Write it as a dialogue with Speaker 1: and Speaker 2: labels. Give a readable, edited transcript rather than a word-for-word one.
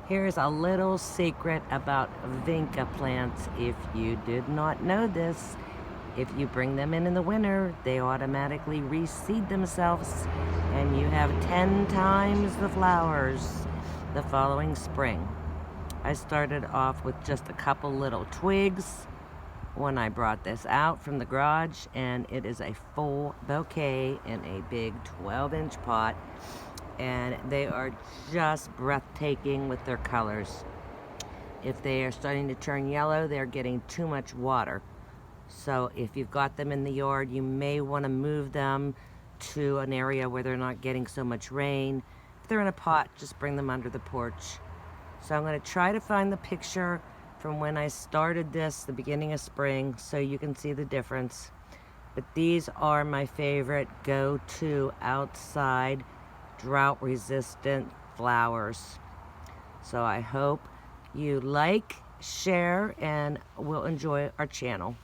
Speaker 1: Here's a little secret about Vinca plants. If you did not know this, if you bring them in the winter, they automatically reseed themselves and you have 10 times the flowers the following spring. I started off with just a couple little twigs when I brought this out from the garage, and it is a full bouquet in a big 12-inch pot, and they are just breathtaking with their colors. If they are starting to turn yellow, they're getting too much water. So if you've got them in the yard, you may want to move them to an area where they're not getting so much rain. If they're in a pot, just bring them under the porch. So I'm going to try to find the picture from when I started this, the beginning of spring, so you can see the difference. But these are my favorite go-to outside drought-resistant flowers. So I hope you like, share, and will enjoy our channel.